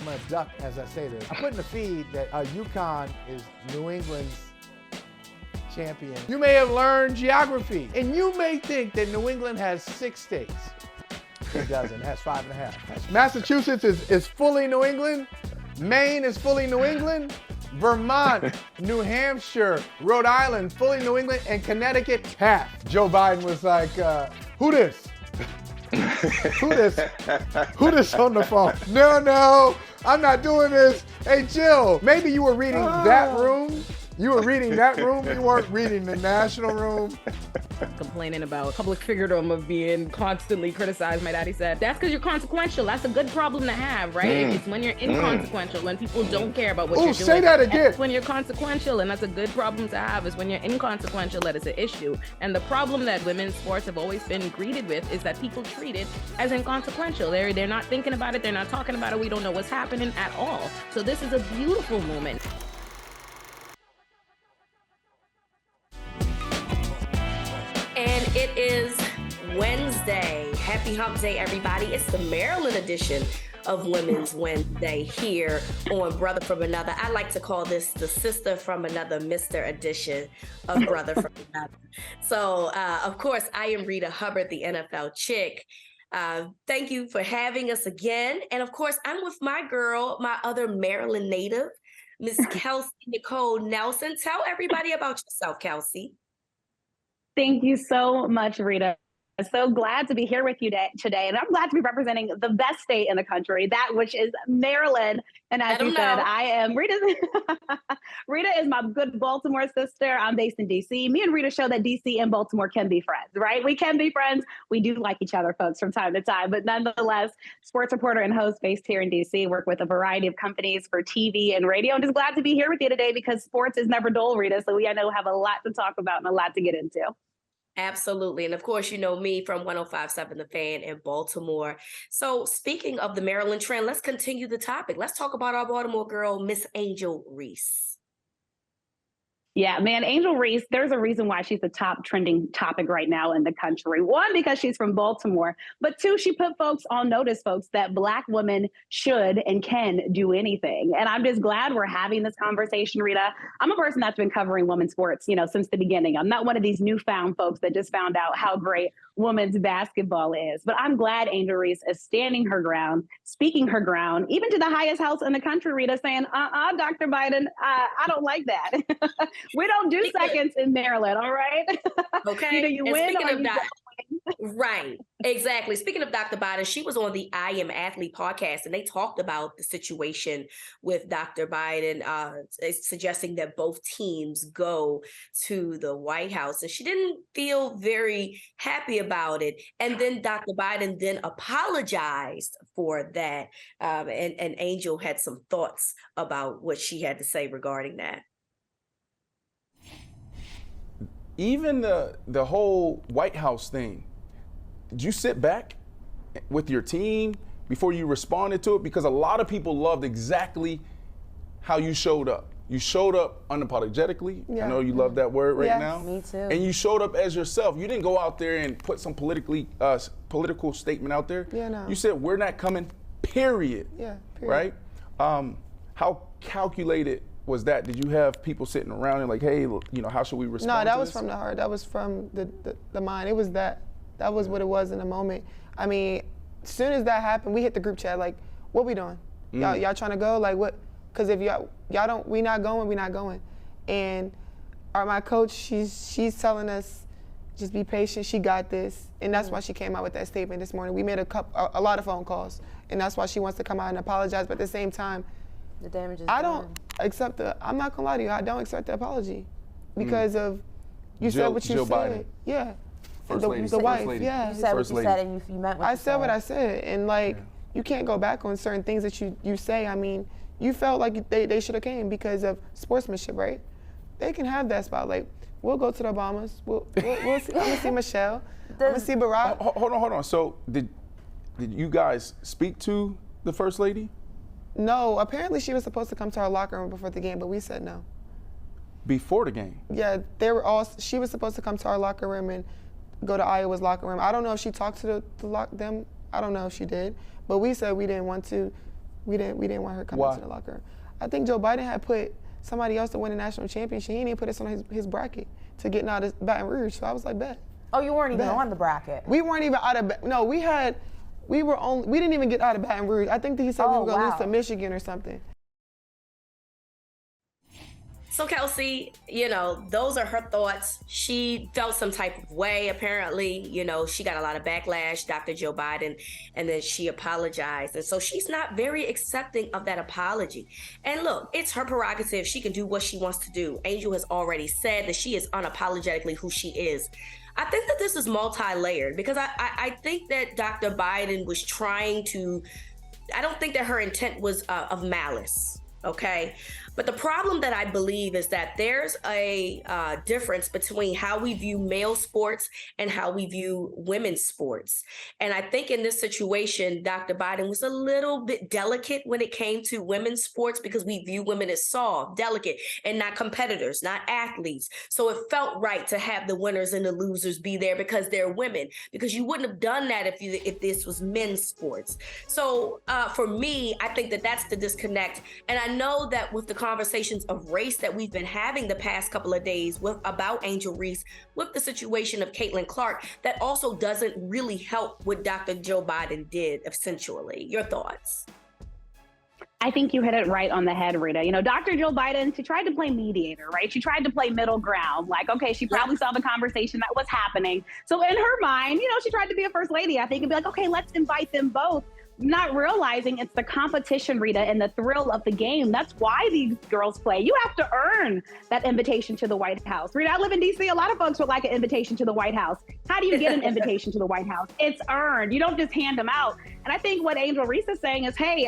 I'm going to duck as I say this. I put in the feed that UConn is New England's champion. You may have learned geography, and you may think that New England has 6 states. It doesn't. It has 5.5. Massachusetts is fully New England. Maine is fully New England. Vermont, New Hampshire, Rhode Island, fully New England, and Connecticut, half. Joe Biden was like, who this? Who this? Who this on the phone? No, I'm not doing this. Hey, Jill, maybe you were reading that room. You were reading that room. You weren't reading the national room. Complaining about public figurdom of being constantly criticized. My daddy said, that's because you're consequential. That's a good problem to have, right? It's when you're inconsequential, when people don't care about what you're doing. Say that again. That's when you're consequential, and that's a good problem to have, is when you're inconsequential, that is an issue. And the problem that women's sports have always been greeted with is that people treat it as inconsequential. They're not thinking about it. They're not talking about it. We don't know what's happening at all. So this is a beautiful moment. And it is Wednesday. Happy Hump Day, everybody. It's the Maryland edition of Women's Wednesday here on Brother From Another. I like to call this the Sister From Another Mr. edition of Brother From Another. So, of course, I am Reeta Hubbard, the NFL chick. Thank you for having us again. And, of course, I'm with my girl, my other Maryland native, Miss Kelsey Nicole Nelson. Tell everybody about yourself, Kelsey. Thank you so much, Reeta. So glad to be here with you today. And I'm glad to be representing the best state in the country, that which is Maryland. And as you said, I am Reeta. Reeta is my good Baltimore sister. I'm based in DC. Me and Reeta show that DC and Baltimore can be friends, right? We can be friends. We do like each other, folks, from time to time. But nonetheless, sports reporter and host based here in DC, work with a variety of companies for TV and radio. I'm just glad to be here with you today because sports is never dull, Reeta. So I know have a lot to talk about and a lot to get into. Absolutely. And of course, you know me from 105.7 The Fan in Baltimore. So speaking of the Maryland trend, let's continue the topic. Let's talk about our Baltimore girl, Miss Angel Reese. Yeah, man, Angel Reese, there's a reason why she's the top trending topic right now in the country. One, because she's from Baltimore, but two, she put folks on notice, folks, that Black women should and can do anything. And I'm just glad we're having this conversation, Reeta. I'm a person that's been covering women's sports, since the beginning. I'm not one of these newfound folks that just found out how great women's basketball is. But I'm glad Angel Reese is standing her ground, speaking her ground, even to the highest house in the country, Reeta, saying, Dr. Biden, I don't like that. We don't do seconds in Maryland, all right? Okay. Either you win or you don't. Right. Exactly. Speaking of Dr. Biden, she was on the I Am Athlete podcast, and they talked about the situation with Dr. Biden, suggesting that both teams go to the White House. And she didn't feel very happy about it. And then Dr. Biden then apologized for that. And Angel had some thoughts about what she had to say regarding that. Even the whole White House thing, did you sit back with your team before you responded to it? Because a lot of people loved exactly how you showed up. You showed up unapologetically. Yeah. I know you love that word right now. Me too. And you showed up as yourself. You didn't go out there and put some political statement out there. Yeah, no. You said, we're not coming, period. Yeah, period. Right? How calculated was that? Did you have people sitting around and like, hey, how should we respond? No, that was from the heart. That was from the mind. It was that was what it was in the moment. I mean, as soon as that happened, we hit the group chat like, what we doing? Y'all trying to go? Like what? Because if y'all don't, we not going. And my coach, she's telling us, just be patient. She got this, and that's why she came out with that statement this morning. We made a lot of phone calls, and that's why she wants to come out and apologize. But at the same time, the damage is I'm done. not gonna lie to you, I don't accept the apology because of you said what you Jill said. Biden. Yeah. First lady. The wife, lady. yeah. You said First what you lady. said and you meant what I you said what I said, and you can't go back on certain things that you say. I mean, you felt like they should have came because of sportsmanship, right? They can have that spot. Like, we'll go to the Obamas. We'll see, I'm gonna see Michelle. I'm gonna see Barack. Hold on. So did you guys speak to the First Lady? No, apparently she was supposed to come to our locker room before the game, but we said no. Before the game? Yeah, she was supposed to come to our locker room and go to Iowa's locker room. I don't know if she talked to them. I don't know if she did, but we said we didn't want to. We didn't want her coming Why? to the locker room. I think Joe Biden had put somebody else to win the national championship. He didn't put us on his bracket to get out of Baton Rouge. So I was like, bet. Oh, you weren't even on the bracket. We weren't even out of. No, we didn't even get out of Baton Rouge. I think that he said we were gonna lose to Michigan or something. So Kelsey, you know, those are her thoughts. She felt some type of way, apparently. You know, she got a lot of backlash, Dr. Joe Biden, and then she apologized. And so she's not very accepting of that apology. And look, it's her prerogative. She can do what she wants to do. Angel has already said that she is unapologetically who she is. I think that this is multi-layered because I think that Dr. Biden was trying to, I don't think that her intent was of malice, okay? But the problem that I believe is that there's a difference between how we view male sports and how we view women's sports. And I think in this situation, Dr. Biden was a little bit delicate when it came to women's sports because we view women as soft, delicate, and not competitors, not athletes. So it felt right to have the winners and the losers be there because they're women, because you wouldn't have done that if this was men's sports. So for me, I think that that's the disconnect. And I know that with the conversations of race that we've been having the past couple of days about Angel Reese, with the situation of Caitlin Clark, that also doesn't really help what Dr. Joe Biden did, essentially. Your thoughts? I think you hit it right on the head, Reeta. You know, Dr. Joe Biden, she tried to play mediator, right? She tried to play middle ground. Like, okay, she probably saw the conversation that was happening. So in her mind, you know, she tried to be a first lady, I think, and be like, okay, let's invite them both. Not realizing it's the competition, Reeta, and the thrill of the game. That's why these girls play. You have to earn that invitation to the White House. Reeta, I live in D.C. A lot of folks would like an invitation to the White House. How do you get an invitation to the White House? It's earned. You don't just hand them out. And I think what Angel Reese is saying is, hey,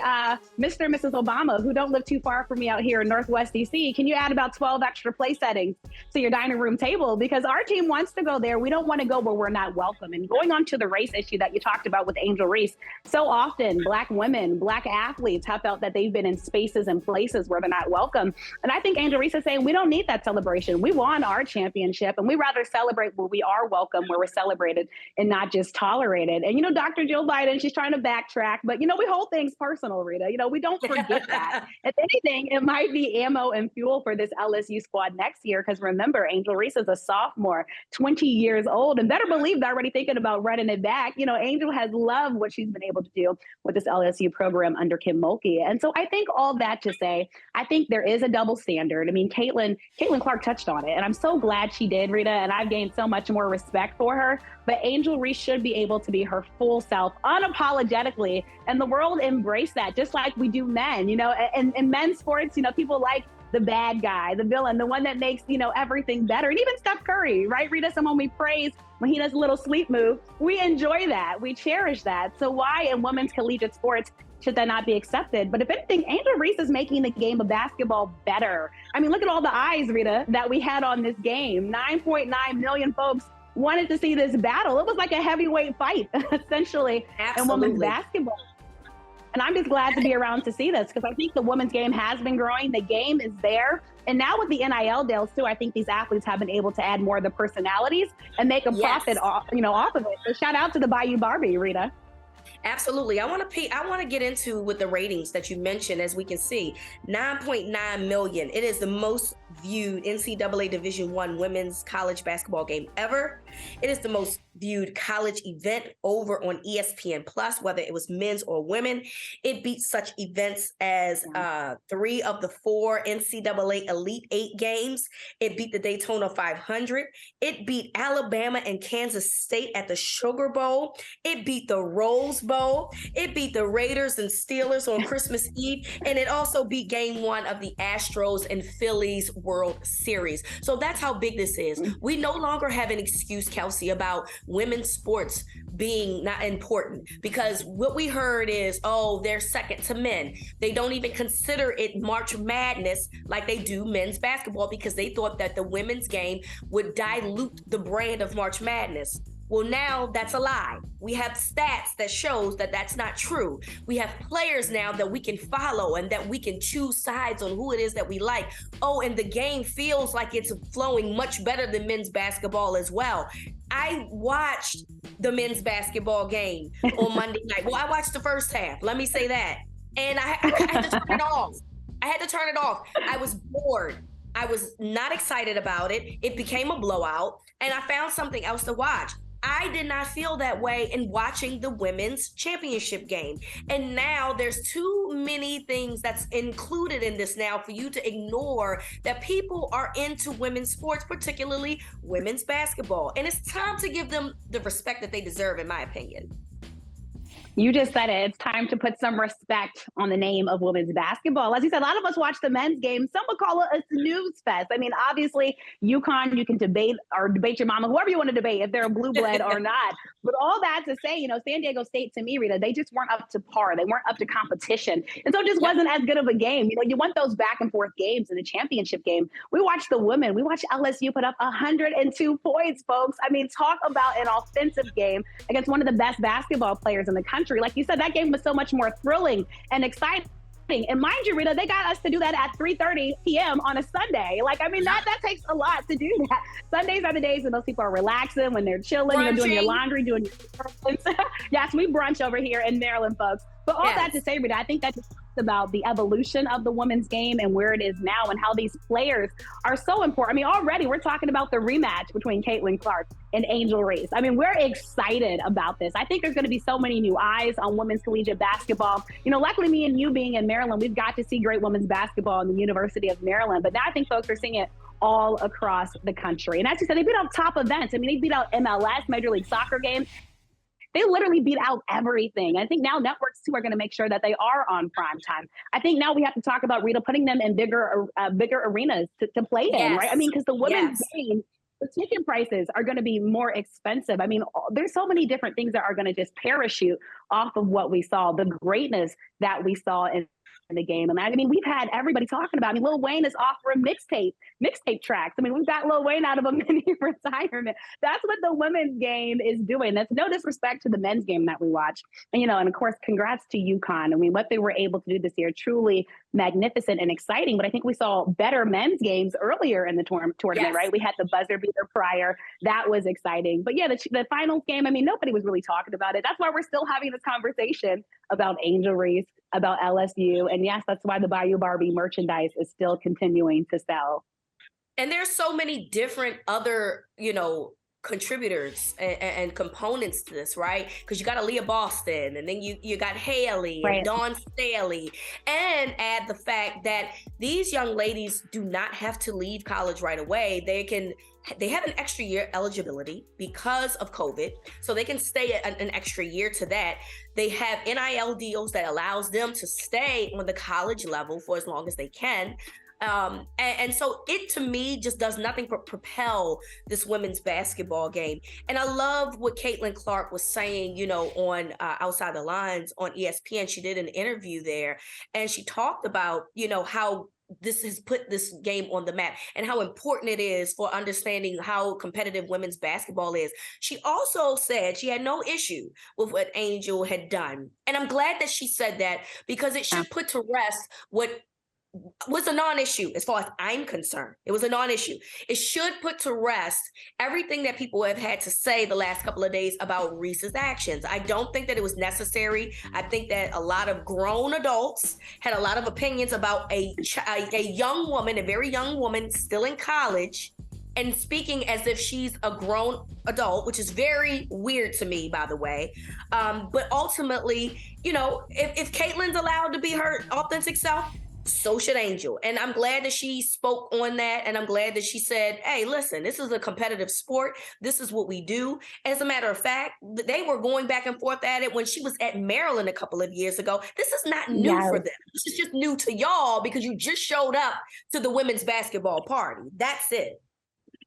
Mr. and Mrs. Obama, who don't live too far from me out here in Northwest D.C., can you add about 12 extra place settings to your dining room table? Because our team wants to go there. We don't want to go where we're not welcome. And going on to the race issue that you talked about with Angel Reese, so often Black women, Black athletes have felt that they've been in spaces and places where they're not welcome. And I think Angel Reese is saying we don't need that celebration. We won our championship, and we rather celebrate where we are welcome, where we're celebrated and not just tolerated. And, you know, Dr. Joe Biden, she's trying to backtrack, but, you know, we hold things personal, Reeta. You know, we don't forget that. If anything, it might be ammo and fuel for this LSU squad next year. Because remember, Angel Reese is a sophomore, 20 years old, and better believe they're already thinking about running it back. You know, Angel has loved what she's been able to do with this LSU program under Kim Mulkey. And so I think all that to say, I think there is a double standard. I mean, Caitlin Clark touched on it, and I'm so glad she did, Reeta, and I've gained so much more respect for her. But Angel Reese should be able to be her full self unapologetically, and the world embrace that, just like we do men. You know, and in men's sports, you know, people like the bad guy, the villain, the one that makes, you know, everything better. And even Steph Curry, right, Reeta, someone we praise when he does a little sleep move. We enjoy that. We cherish that. So why in women's collegiate sports should that not be accepted? But if anything, Angel Reese is making the game of basketball better. I mean, look at all the eyes, Reeta, that we had on this game. 9.9 million folks wanted to see this battle. It was like a heavyweight fight, essentially, in women's basketball. And I'm just glad to be around to see this, because I think the women's game has been growing. The game is there. And now with the NIL deals too, I think these athletes have been able to add more of the personalities and make a profit off of it. So shout out to the Bayou Barbie, Reeta. Absolutely. I want to get into with the ratings that you mentioned. As we can see, 9.9 million. It is the most viewed NCAA Division I women's college basketball game ever. It is the most viewed college event over on ESPN Plus, whether it was men's or women. It beat such events as 3 of the 4 NCAA Elite 8 games. It beat the Daytona 500. It beat Alabama and Kansas State at the Sugar Bowl. It beat the Rose Bowl. It beat the Raiders and Steelers on Christmas Eve. And it also beat game 1 of the Astros and Phillies World Series. So that's how big this is. We no longer have an excuse, Kelsey, about women's sports being not important, because what we heard is, oh, they're second to men. They don't even consider it March Madness like they do men's basketball, because they thought that the women's game would dilute the brand of March Madness. Well, now that's a lie. We have stats that shows that that's not true. We have players now that we can follow and that we can choose sides on who it is that we like. Oh, and the game feels like it's flowing much better than men's basketball as well. I watched the men's basketball game on Monday night. Well, I watched the first half. Let me say that. and I had to turn it off. I had to turn it off. I was bored. I was not excited about it. It became a blowout, and I found something else to watch. I did not feel that way in watching the women's championship game. And now there's too many things that's included in this now for you to ignore that people are into women's sports, particularly women's basketball. And it's time to give them the respect that they deserve, in my opinion. You just said it. It's time to put some respect on the name of women's basketball. As you said, a lot of us watch the men's game. Some would call it a snooze fest. I mean, obviously, UConn, you can debate your mama, whoever you want to debate, if they're a blue blood or not. But all that to say, San Diego State, to me, Reeta, they just weren't up to par. They weren't up to competition. And so it just wasn't as good of a game. You want those back and forth games in the championship game. We watched the women. We watched LSU put up 102 points, folks. I mean, talk about an offensive game against one of the best basketball players in the country. Like you said, that game was so much more thrilling and exciting. And mind you, Reeta, they got us to do that at 3:30 p.m. on a Sunday. That takes a lot to do that. Sundays are the days when those people are relaxing, when they're chilling, doing your laundry, doing your Yes, we brunch over here in Maryland, folks. But all that to say, Reeta, I think that just talks about the evolution of the women's game and where it is now and how these players are so important. I mean, already we're talking about the rematch between Caitlin Clark and Angel Reese. I mean, we're excited about this. I think there's going to be so many new eyes on women's collegiate basketball. Luckily, me and you being in Maryland, we've got to see great women's basketball in the University of Maryland. But now I think folks are seeing it all across the country. And as you said, they beat out top events. I mean, they beat out MLS, Major League Soccer games. They literally beat out everything. I think now networks, too, are going to make sure that they are on prime time. I think now we have to talk about, Reeta, putting them in bigger arenas to play in, right? I mean, because the women's game, the ticket prices are going to be more expensive. I mean, there's so many different things that are going to just parachute off of what we saw, the greatness that we saw in the game. And I mean, we've had everybody talking about, Lil Wayne is offering mixtape tracks. I mean, we've got Lil Wayne out of a mini retirement. That's what the women's game is doing. That's no disrespect to the men's game that we watch. And, and of course, congrats to UConn. I mean, what they were able to do this year, truly magnificent and exciting. But I think we saw better men's games earlier in the tournament, right? We had the buzzer beater prior. That was exciting. But yeah, the finals game, I mean, nobody was really talking about it. That's why we're still having this conversation about Angel Reese, about LSU. And yes, that's why the Bayou Barbie merchandise is still continuing to sell. And there's so many different other, contributors and components to this, right? Because you got Aaliyah Boston, and then you got Haley and Dawn Staley, and add the fact that these young ladies do not have to leave college right away. They have an extra year eligibility because of COVID, so they can stay an extra year to that. They have NIL deals that allows them to stay on the college level for as long as they can. And so it, to me, just does nothing but propel this women's basketball game. And I love what Caitlin Clark was saying, on Outside the Lines on ESPN. She did an interview there, and she talked about, how this has put this game on the map and how important it is for understanding how competitive women's basketball is. She also said she had no issue with what Angel had done. And I'm glad that she said that, because it should put to rest what was a non-issue as far as I'm concerned. It was a non-issue. It should put to rest everything that people have had to say the last couple of days about Reese's actions. I don't think that it was necessary. I think that a lot of grown adults had a lot of opinions about a young woman, a very young woman still in college, and speaking as if she's a grown adult, which is very weird to me, by the way. But ultimately, if Caitlin's allowed to be her authentic self, so should Angel. And I'm glad that she spoke on that. And I'm glad that she said, hey, listen, this is a competitive sport. This is what we do. As a matter of fact, they were going back and forth at it when she was at Maryland a couple of years ago. This is not new for them. This is just new to y'all because you just showed up to the women's basketball party. That's it.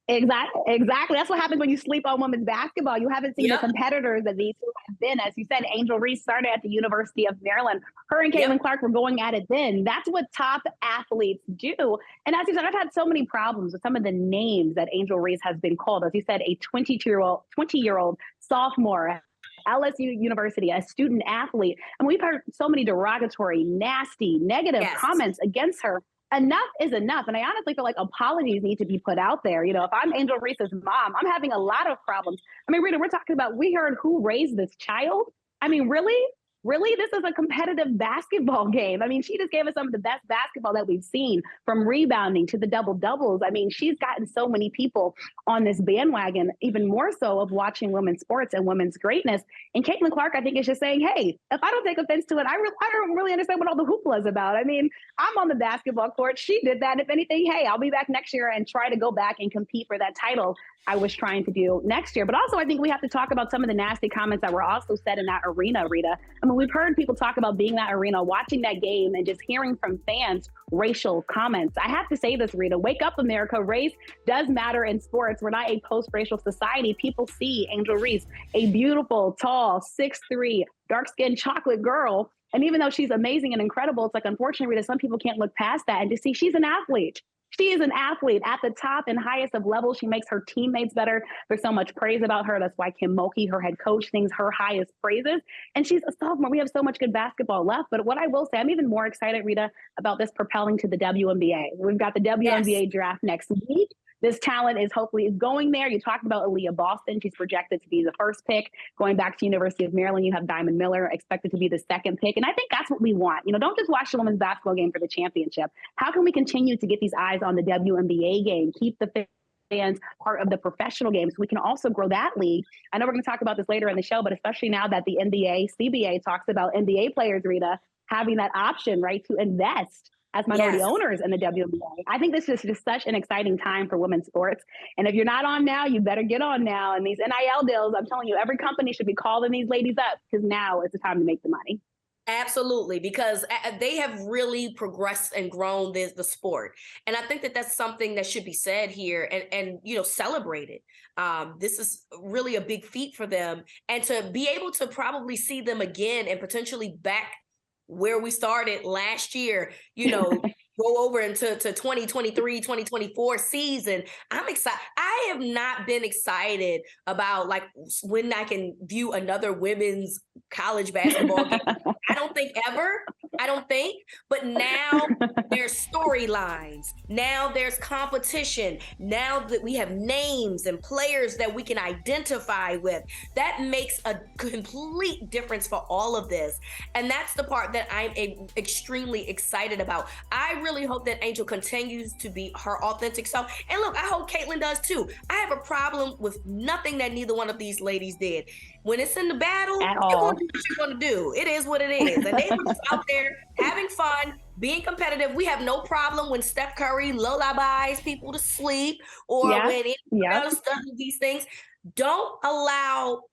Exactly. That's what happens when you sleep on women's basketball. You haven't seen the competitors that these two have been. As you said, Angel Reese started at the University of Maryland. Her and Caitlin Clark were going at it then. That's what top athletes do. And as you said, I've had so many problems with some of the names that Angel Reese has been called. As you said, a 20-year-old sophomore, LSU University, a student athlete. And we've heard so many derogatory, nasty, negative comments against her. Enough is enough. And I honestly feel like apologies need to be put out there. If I'm Angel Reese's mom, I'm having a lot of problems. I mean, Reeta, we're talking about, we heard who raised this child. I mean, really? really, this is a competitive basketball game. I mean, she just gave us some of the best basketball that we've seen, from rebounding to the double doubles. I mean, she's gotten so many people on this bandwagon, even more so of watching women's sports and women's greatness. And Caitlin Clark, I think, is just saying, hey, if I don't take offense to it, I don't really understand what all the hoopla is about. I mean, I'm on the basketball court. She did that. If anything, hey, I'll be back next year and try to go back and compete for that title I was trying to do next year. But also, I think we have to talk about some of the nasty comments that were also said in that arena, Reeta. I mean, we've heard people talk about being in that arena, watching that game, and just hearing from fans racial comments. I have to say this, Reeta, wake up, America. Race does matter in sports. We're not a post-racial society. People see Angel Reese, a beautiful, tall, 6'3", dark-skinned chocolate girl. And even though she's amazing and incredible, it's like, unfortunately, Reeta, some people can't look past that and just see she's an athlete. She is an athlete at the top and highest of levels. She makes her teammates better. There's so much praise about her. That's why Kim Mulkey, her head coach, sings her highest praises. And she's a sophomore. We have so much good basketball left. But what I will say, I'm even more excited, Reeta, about this propelling to the WNBA. We've got the WNBA draft next week. This talent is hopefully going there. You talked about Aaliyah Boston. She's projected to be the first pick. Going back to University of Maryland, you have Diamond Miller expected to be the second pick. And I think that's what we want. You know, don't just watch the women's basketball game for the championship. How can we continue to get these eyes on the WNBA game? Keep the fans part of the professional game so we can also grow that league. I know we're going to talk about this later in the show, but especially now that the NBA CBA talks about NBA players, Reeta, having that option, right, to invest as minority owners in the WNBA. I think this is just such an exciting time for women's sports. And if you're not on now, you better get on now. And these NIL deals, I'm telling you, every company should be calling these ladies up, because now is the time to make the money. Absolutely, because they have really progressed and grown the sport. And I think that that's something that should be said here and you know, celebrated. This is really a big feat for them. And to be able to probably see them again and potentially back where we started last year, you know, go over into 2023, 2024 season. I'm excited. I have not been excited about like when I can view another women's college basketball game. I don't think ever. But now there's storylines. Now there's competition. Now that we have names and players that we can identify with, that makes a complete difference for all of this. And that's the part that I'm extremely excited about. I really hope that Angel continues to be her authentic self. And look, I hope Caitlin does too. I have a problem with nothing that neither one of these ladies did. When it's in the battle, you're going to do what you're going to do. It is what it is. And they were just out there having fun, being competitive. We have no problem when Steph Curry lullabies people to sleep or when anyone else does these things. Don't allow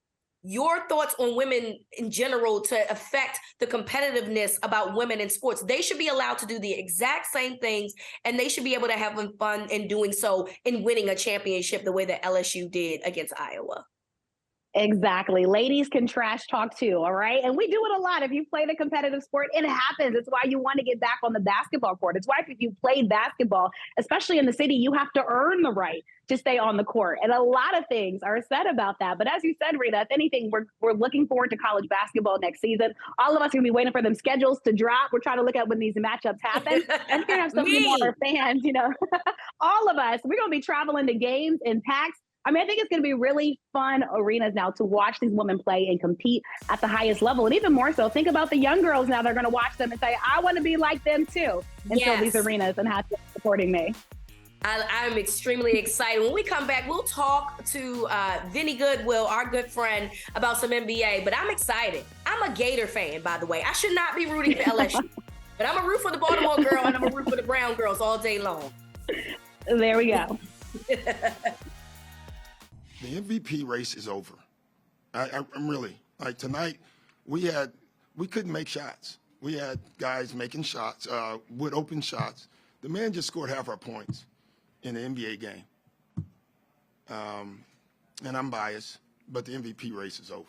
your thoughts on women in general to affect the competitiveness about women in sports. They should be allowed to do the exact same things, and they should be able to have fun in doing so, in winning a championship the way that LSU did against Iowa. Exactly. Ladies can trash talk too, all right? And we do it a lot. If you play the competitive sport, it happens. It's why you want to get back on the basketball court. It's why if you played basketball, especially in the city, you have to earn the right to stay on the court. And a lot of things are said about that. But as you said, Reeta, if anything, we're looking forward to college basketball next season. All of us are going to be waiting for them schedules to drop. We're trying to look at when these matchups happen. And you're going to have so many more fans, you know. All of us, we're going to be traveling to games in packs. I mean, I think it's going to be really fun arenas now to watch these women play and compete at the highest level. And even more so, think about the young girls now. They're going to watch them and say, I want to be like them too. And fill these arenas and have them supporting me. I'm extremely excited. When we come back, we'll talk to Vinny Goodwill, our good friend, about some NBA. But I'm excited. I'm a Gator fan, by the way. I should not be rooting for LSU. But I'm a root for the Baltimore girl, and I'm a root for the Brown girls all day long. There we go. The MVP race is over. I'm really, like tonight, we couldn't make shots. We had guys making shots, with open shots. The man just scored half our points in the NBA game. And I'm biased, but the MVP race is over.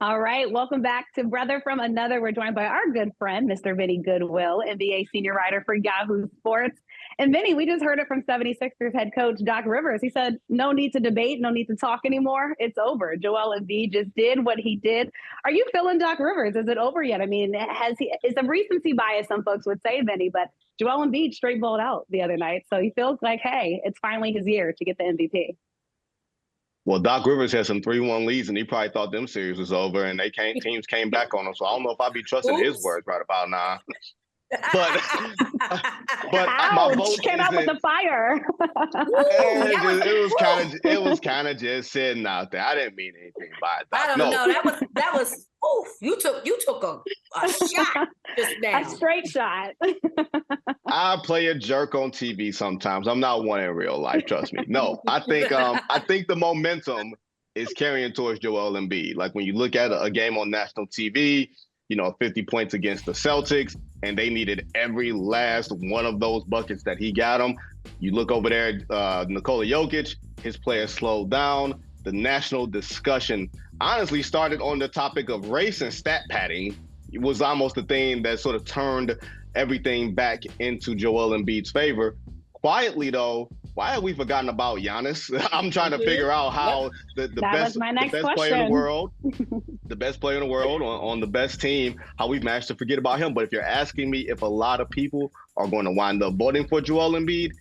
All right, welcome back to Brother from Another. We're joined by our good friend, Mr. Vinny Goodwill, NBA senior writer for Yahoo Sports. And Vinny, we just heard it from 76ers head coach Doc Rivers. He said, no need to debate, no need to talk anymore. It's over. Joel Embiid just did what he did. Are you feeling Doc Rivers? Is it over yet? I mean, it's a recency bias, some folks would say, Vinny, but Joel Embiid straight balled out the other night. So he feels like, hey, it's finally his year to get the MVP. Well, Doc Rivers had some 3-1 leads, and he probably thought them series was over, and teams came back on him. So I don't know if I'd be trusting his words right about now. But my vote came out with the fire. It was kind of just sitting out there. I didn't mean anything by it. I don't know. That was oof. You took a shot just now. A straight shot. I play a jerk on TV sometimes. I'm not one in real life. Trust me. No, I think the momentum is carrying towards Joel Embiid. Like when you look at a game on national TV, 50 points against the Celtics, and they needed every last one of those buckets that he got them. You look over there, Nikola Jokic, his players slowed down. The national discussion honestly started on the topic of race and stat padding. It was almost the thing that sort of turned everything back into Joel Embiid's favor. Quietly, though, why have we forgotten about Giannis? I'm trying to figure out how the best player in the world, the best player in the world on the best team, how we've managed to forget about him. But if you're asking me if a lot of people are going to wind up voting for Joel Embiid,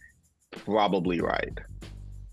probably right.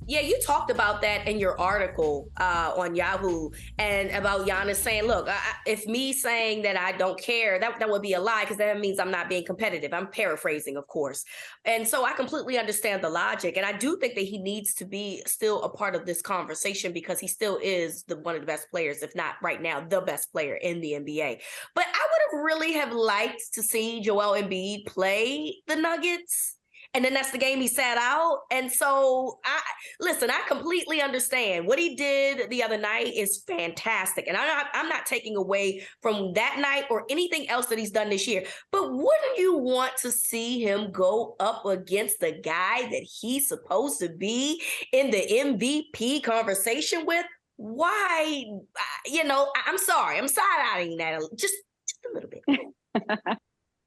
Yeah, you talked about that in your article on Yahoo, and about Giannis saying, look, if me saying that I don't care, that would be a lie, because that means I'm not being competitive. I'm paraphrasing, of course. And so I completely understand the logic. And I do think that he needs to be still a part of this conversation, because he still is one of the best players, if not right now, the best player in the NBA. But I would have really have liked to see Joel Embiid play the Nuggets. And then that's the game he sat out. And so, I completely understand. What he did the other night is fantastic. And I'm not taking away from that night or anything else that he's done this year. But wouldn't you want to see him go up against the guy that he's supposed to be in the MVP conversation with? Why? I'm sorry. I'm side-eyeing that just a little bit.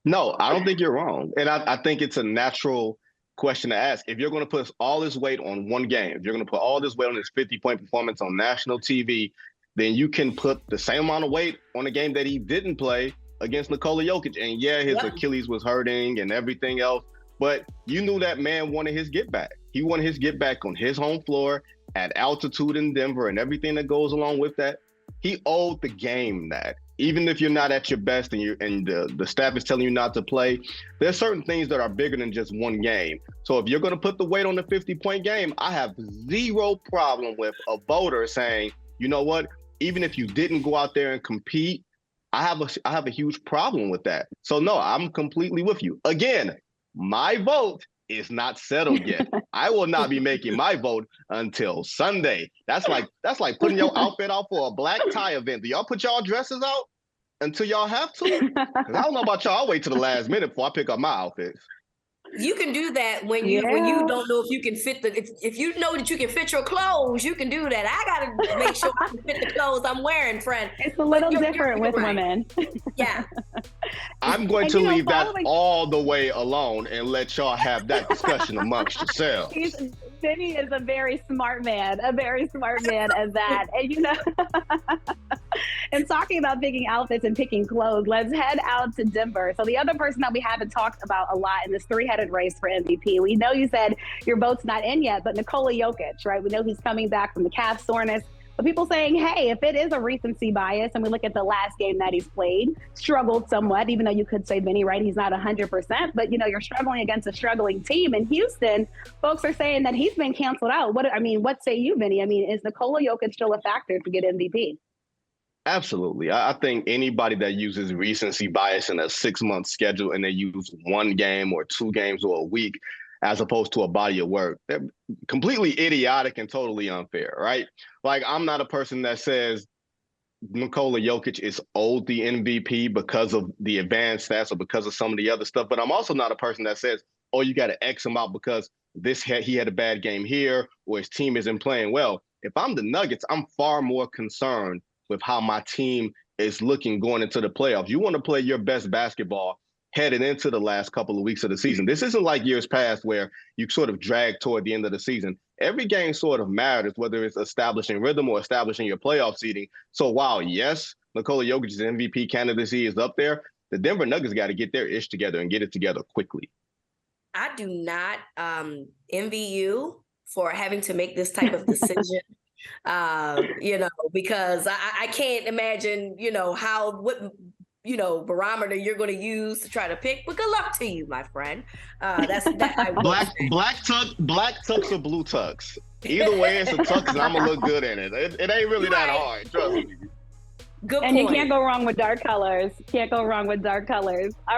No, I don't think you're wrong. And I think it's a natural question to ask. If you're going to put all this weight on one game, if you're going to put all this weight on this 50-point performance on national TV, then you can put the same amount of weight on a game that he didn't play against Nikola Jokic. And his Achilles was hurting and everything else, but you knew that man wanted his get back. He wanted his get back on his home floor at altitude in Denver and everything that goes along with that. He owed the game that. Even if you're not at your best and the staff is telling you not to play, there's certain things that are bigger than just one game. So if you're going to put the weight on the 50-point game, I have zero problem with a voter saying, you know what, even if you didn't go out there and compete, I have a huge problem with that. So no, I'm completely with you. Again, my vote is not settled yet. I will not be making my vote until Sunday. That's like putting your outfit out for a black tie event. Do y'all put y'all dresses out until y'all have to? 'Cause I don't know about y'all. I'll wait till the last minute before I pick up my outfits. You can do that when you don't know if you can fit if you know that you can fit your clothes, you can do that. I gotta make sure I can fit the clothes I'm wearing, friend. It's a little different with women. Yeah. I'm going to leave that all the way alone and let y'all have that discussion amongst yourselves. Vinny is a very smart man at that. And and talking about picking outfits and picking clothes, let's head out to Denver. So the other person that we haven't talked about a lot in this three-headed race for MVP, we know you said your vote's not in yet, but Nikola Jokic, right? We know he's coming back from the calf soreness. But people saying, hey, if it is a recency bias, and we look at the last game that he's played, struggled somewhat, even though you could say, Vinny, right, he's not 100%, but, you're struggling against a struggling team. In Houston, folks are saying that he's been canceled out. What say you, Vinny? Is Nikola Jokic still a factor to get MVP? Absolutely. I think anybody that uses recency bias in a 6-month schedule and they use one game or 2 games or a week as opposed to a body of work, they're completely idiotic and totally unfair, right? Like, I'm not a person that says Nikola Jokic is owed the MVP because of the advanced stats or because of some of the other stuff, but I'm also not a person that says, oh, you got to X him out because he had a bad game here or his team isn't playing well. If I'm the Nuggets, I'm far more concerned with how my team is looking going into the playoffs. You want to play your best basketball headed into the last couple of weeks of the season. This isn't like years past where you sort of drag toward the end of the season. Every game sort of matters, whether it's establishing rhythm or establishing your playoff seeding. So while, yes, Nikola Jokic's MVP candidacy is up there, the Denver Nuggets got to get their ish together and get it together quickly. I do not envy you for having to make this type of decision. Because I can't imagine, what barometer you're going to use to try to pick. But good luck to you, my friend. Black tux or blue tux. Either way, it's a tux, and I'm gonna look good in it. It ain't really that hard. Trust me. Good and point. You can't go wrong with dark colors. All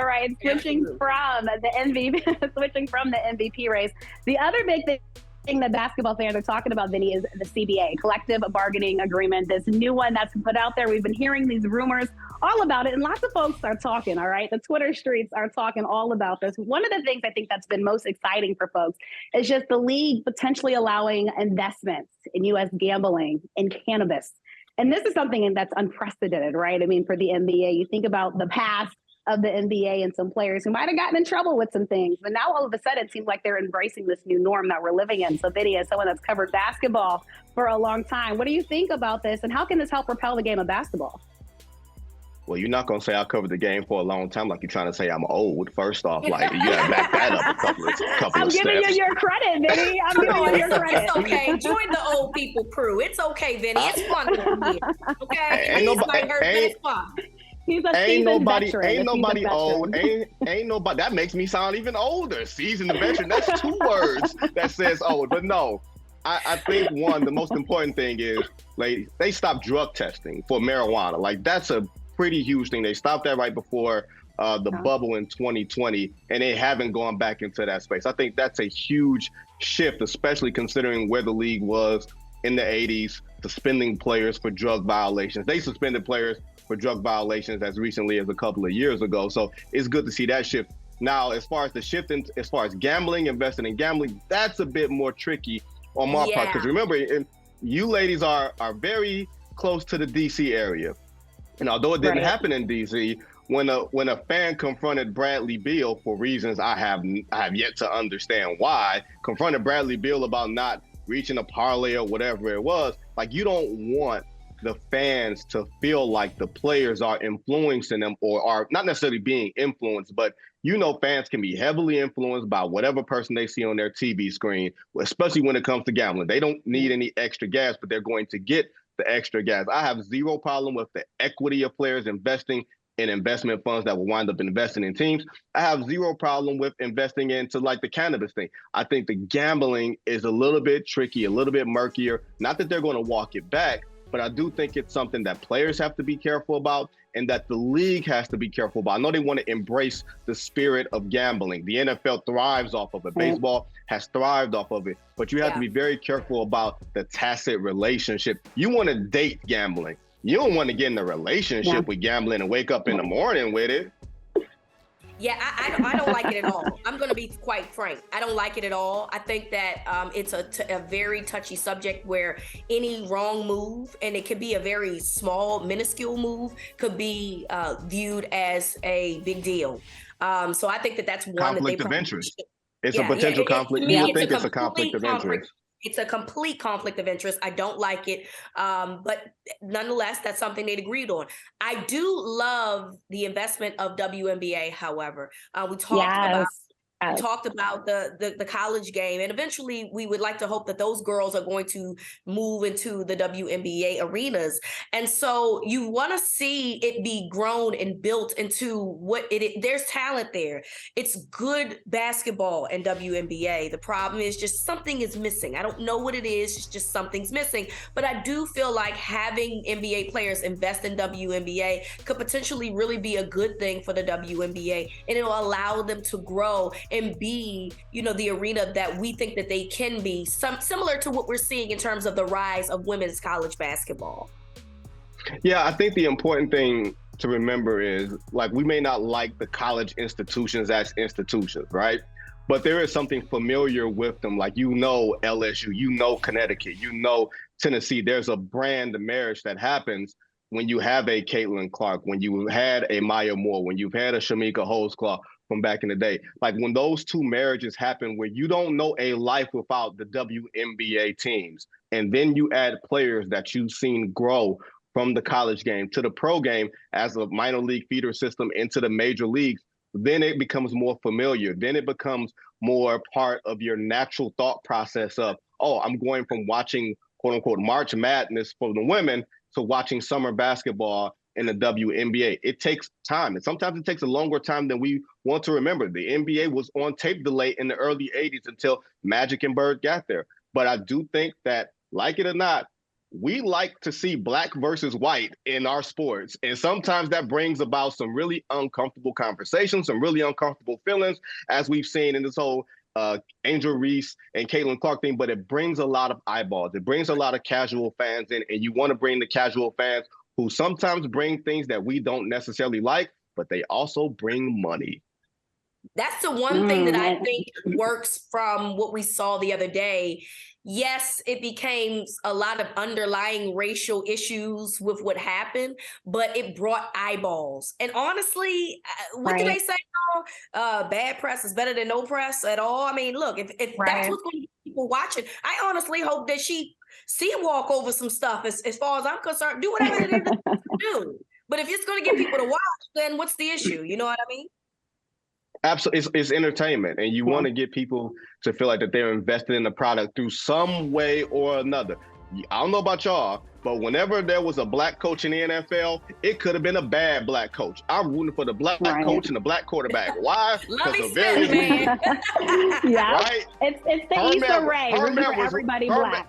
right, switching from the MVP race. The other big thing that basketball fans are talking about, Vinny, is the CBA, collective bargaining agreement, this new one that's put out there. We've been hearing these rumors all about it, and lots of folks are talking, all right? The Twitter streets are talking all about this. One of the things I think that's been most exciting for folks is just the league potentially allowing investments in U.S. gambling in cannabis. And this is something that's unprecedented, right? I mean, for the NBA, you think about the past of the NBA and some players who might have gotten in trouble with some things, but now all of a sudden it seems like they're embracing this new norm that we're living in. So Vinny, as someone that's covered basketball for a long time, what do you think about this, and how can this help propel the game of basketball? Well, you're not going to say I covered the game for a long time like you're trying to say I'm old. First off, like, you got to back that up a couple of steps. I'm giving you your credit, Vinny. I'm giving you your credit. It's okay. Join the old people crew. It's okay, Vinny. It's fun over here. Okay? Ain't nobody old. Ain't nobody. That makes me sound even older. Seasoned veteran. That's two words that says old. But no, I think the most important thing is, like, they stopped drug testing for marijuana. Like, that's a pretty huge thing. They stopped that right before the bubble in 2020, and they haven't gone back into that space. I think that's a huge shift, especially considering where the league was in the 80s, suspending players for drug violations. They suspended players for drug violations as recently as a couple of years ago. So it's good to see that shift. Now, as far as the shift, as far as gambling, investing in gambling, that's a bit more tricky on my part. Because remember, you ladies are very close to the DC area. And although it didn't happen in DC, when a fan confronted Bradley Beal for reasons I have yet to understand why, confronted Bradley Beal about not reaching a parlay or whatever it was, like, you don't want the fans to feel like the players are influencing them or are not necessarily being influenced, but fans can be heavily influenced by whatever person they see on their TV screen, especially when it comes to gambling. They don't need any extra gas, but they're going to get the extra gas. I have zero problem with the equity of players investing in investment funds that will wind up investing in teams. I have zero problem with investing into, like, the cannabis thing. I think the gambling is a little bit tricky, a little bit murkier. Not that they're going to walk it back, but I do think it's something that players have to be careful about and that the league has to be careful about. I know they want to embrace the spirit of gambling. The NFL thrives off of it. Baseball has thrived off of it. But you have to be very careful about the tacit relationship. You want to date gambling. You don't want to get in a relationship with gambling and wake up in the morning with it. Yeah, I don't like it at all. I'm going to be quite frank. I don't like it at all. I think that it's a very touchy subject where any wrong move, and it could be a very small, minuscule move, could be viewed as a big deal. So I think that's one conflict of interest. It's a potential conflict. You think it's a conflict of interest. It's a complete conflict of interest. I don't like it. But nonetheless, that's something they'd agreed on. I do love the investment of WNBA, however. We talked about the college game, and eventually we would like to hope that those girls are going to move into the WNBA arenas. And so you want to see it be grown and built into what there's talent there. It's good basketball in WNBA. The problem is just something is missing. I don't know what it is. It's just something's missing. But I do feel like having NBA players invest in WNBA could potentially really be a good thing for the WNBA, and it'll allow them to grow and be, the arena that we think that they can be, similar to what we're seeing in terms of the rise of women's college basketball. Yeah, I think the important thing to remember is, like, we may not like the college institutions as institutions, right? But there is something familiar with them. Like, LSU, Connecticut, Tennessee. There's a brand marriage that happens when you have a Caitlin Clark, when you had a Maya Moore, when you've had a Shamika Holdsclaw from back in the day, like when those two marriages happen where you don't know a life without the WNBA teams, and then you add players that you've seen grow from the college game to the pro game as a minor league feeder system into the major leagues, then it becomes more familiar. Then it becomes more part of your natural thought process of, oh, I'm going from watching quote unquote March Madness for the women to watching summer basketball in the WNBA. It takes time, and sometimes it takes a longer time than we want to remember. The NBA was on tape delay in the early 80s until Magic and Bird got there. But I do think that, like it or not, we like to see black versus white in our sports. And sometimes that brings about some really uncomfortable conversations, some really uncomfortable feelings, as we've seen in this whole Angel Reese and Caitlin Clark thing, but it brings a lot of eyeballs. It brings a lot of casual fans in, and you want to bring the casual fans who sometimes bring things that we don't necessarily like, but they also bring money. That's the one thing that I think works from what we saw the other day. Yes, it became a lot of underlying racial issues with what happened, but it brought eyeballs. And honestly, what do they say? Bad press is better than no press at all. I mean, look, if that's what's going to get people watching, I honestly hope that she walk over some stuff. As far as I'm concerned, do whatever it is to do. But if it's going to get people to watch, then what's the issue? You know what I mean? Absolutely. It's entertainment, and you want to get people to feel like that they're invested in the product through some way or another. I don't know about y'all, but whenever there was a black coach in the NFL, it could have been a bad black coach. I'm rooting for the black coach and the black quarterback. Why? Because of various reasons. Yeah, right? It's the Issa Rae. Remember, everybody black.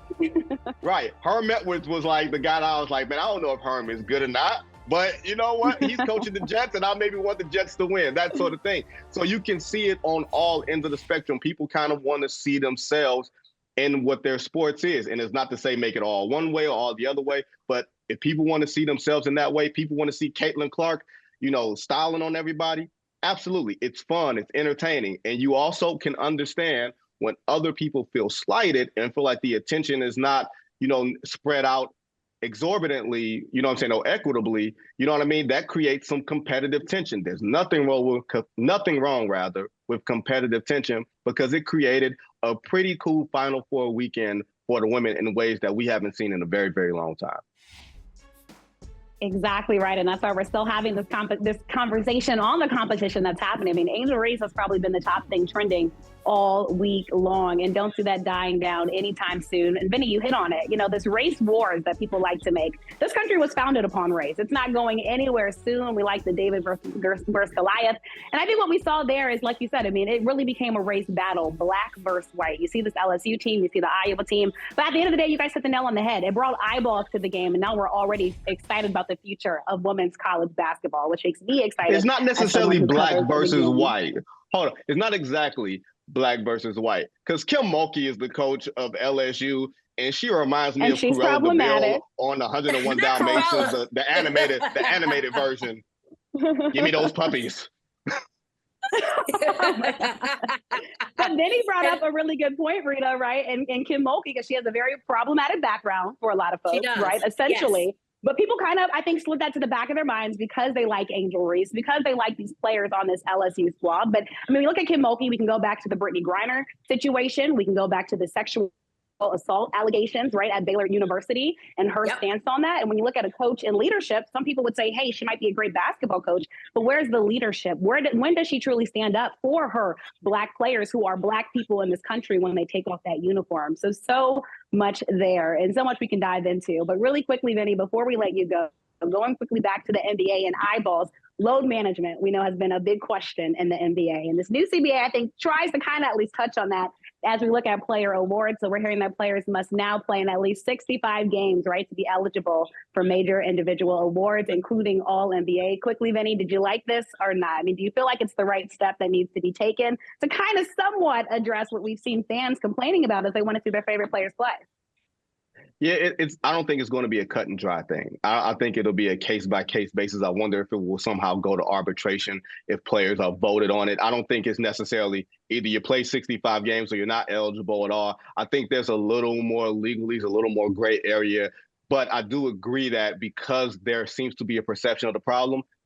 Right. Herm Edwards was like the guy that I was like, man, I don't know if Herm is good or not. But you know what? He's coaching the Jets, and I maybe want the Jets to win, that sort of thing. So you can see it on all ends of the spectrum. People kind of want to see themselves in what their sports is. And it's not to say make it all one way or all the other way, but if people want to see themselves in that way, people want to see Caitlin Clark, styling on everybody. Absolutely. It's fun. It's entertaining. And you also can understand when other people feel slighted and feel like the attention is not, spread out exorbitantly, or equitably, that creates some competitive tension. There's nothing wrong with competitive tension, because it created a pretty cool Final Four weekend for the women in ways that we haven't seen in a very, very long time. Exactly right. And that's why we're still having this conversation on the competition that's happening. I mean, Angel Reese has probably been the top thing trending all week long, and don't see that dying down anytime soon. And Vinny, you hit on it. This race wars that people like to make. This country was founded upon race. It's not going anywhere soon. We like the David versus Goliath. And I think what we saw there is, like you said, I mean, it really became a race battle, black versus white. You see this LSU team, you see the Iowa team. But at the end of the day, you guys hit the nail on the head. It brought eyeballs to the game, and now we're already excited about the future of women's college basketball, which makes me excited. It's not necessarily black versus white. Hold on. It's not exactly black versus white, because Kim Mulkey is the coach of LSU, and she reminds me of Cruella de Vil on 101 Dalmatians, the animated version. Give me those puppies. But then he brought up a really good point, Reeta, right? And Kim Mulkey, because she has a very problematic background for a lot of folks, right? Essentially. Yes. But people kind of, I think, slid that to the back of their minds because they like Angel Reese, because they like these players on this LSU squad. But I mean, we look at Kim Mulkey, we can go back to the Brittany Griner situation. We can go back to the sexual assault allegations, right, at Baylor University and her stance on that. And when you look at a coach in leadership, some people would say, hey, she might be a great basketball coach, but where's the leadership? When does she truly stand up for her black players who are black people in this country when they take off that uniform? So much there and so much we can dive into. But really quickly, Vinny, before we let you go, going quickly back to the NBA and eyeballs, load management, we know, has been a big question in the NBA. And this new CBA, I think, tries to kind of at least touch on that as we look at player awards. So we're hearing that players must now play in at least 65 games, right, to be eligible for major individual awards, including all NBA. Quickly, Vinny, did you like this or not? I mean, do you feel like it's the right step that needs to be taken to kind of somewhat address what we've seen fans complaining about as they want to see their favorite players play? Yeah, I don't think it's going to be a cut and dry thing. I think it'll be a case-by-case basis. I wonder if it will somehow go to arbitration if players are voted on it. I don't think it's necessarily either you play 65 games or you're not eligible at all. I think there's a little more legalese, a little more gray area But I do agree that because there seems to be a perception of the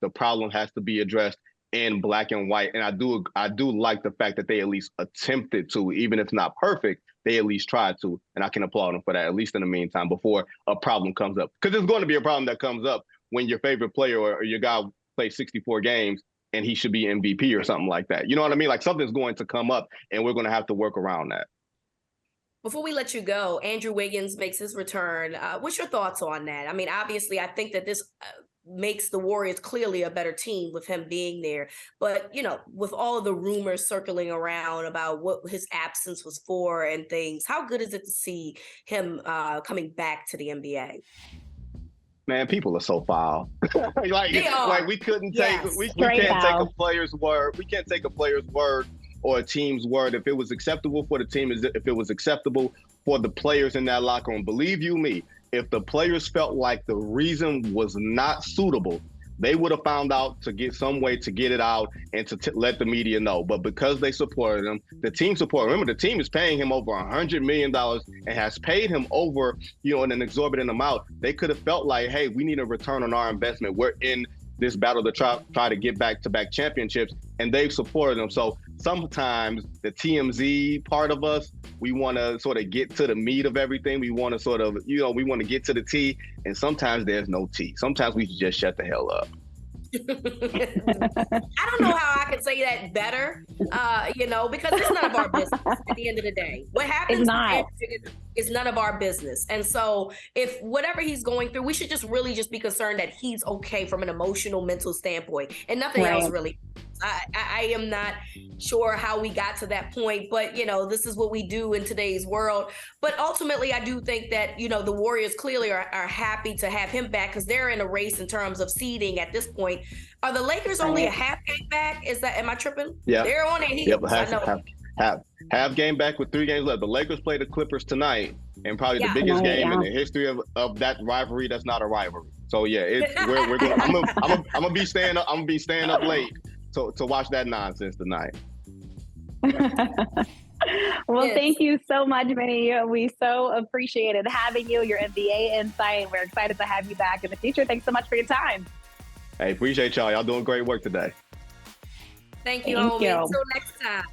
problem has to be addressed in black and white. And I do like the fact that they at least attempted to, even if not perfect, they at least tried to. And I can applaud them for that, at least in the meantime, before a problem comes up. Because there's going to be a problem that comes up when your favorite player or your guy plays 64 games and he should be MVP or something like that. You know what I mean? Like something's going to come up and we're going to have to work around that. Before we let you go, Andrew Wiggins makes his return. What's your thoughts on that? I mean, obviously, I think that this makes the Warriors clearly a better team with him being there. But, you know, with all of the rumors circling around about what his absence was for and things, how good is it to see him coming back to the NBA? Man, people are so foul. like we couldn't take we can't take a player's word. We can't take a player's word or a team's word if it was acceptable for the team, if it was acceptable for the players in that locker room. Believe you me, if the players felt like the reason was not suitable, they would have found out to get some way to get it out and to let the media know. But because they supported him, the team supported him. Remember, the team is paying him over $100 million and has paid him over, in an exorbitant amount. They could have felt like, hey, we need a return on our investment. We're in this battle to try to get back-to-back championships, and they've supported them. So sometimes the TMZ part of us, we want to sort of get to the meat of everything. We want to sort of, we want to get to the tea, and sometimes there's no tea. Sometimes we should just shut the hell up. I don't know how I could say that better, because it's none of our business at the end of the day. What happens is none of our business. And so if whatever he's going through, we should just really just be concerned that he's okay from an emotional, mental standpoint and nothing else really. I am not sure how we got to that point, but, this is what we do in today's world. But ultimately, I do think that, the Warriors clearly are happy to have him back because they're in a race in terms of seeding at this point. Are the Lakers only a half game back? Am I tripping? Yeah. They're on their heels. Yep, half game back with 3 games left. The Lakers play the Clippers tonight, and probably the biggest game in the history of that rivalry that's not a rivalry. So yeah, we're going. I'm gonna be staying up. I'm gonna be staying up late to watch that nonsense tonight. Well, thank you so much, Vinny. We so appreciated having you, your NBA insight. We're excited to have you back in the future. Thanks so much for your time. Hey, appreciate y'all. Y'all doing great work today. Thank you, homie. Until next time.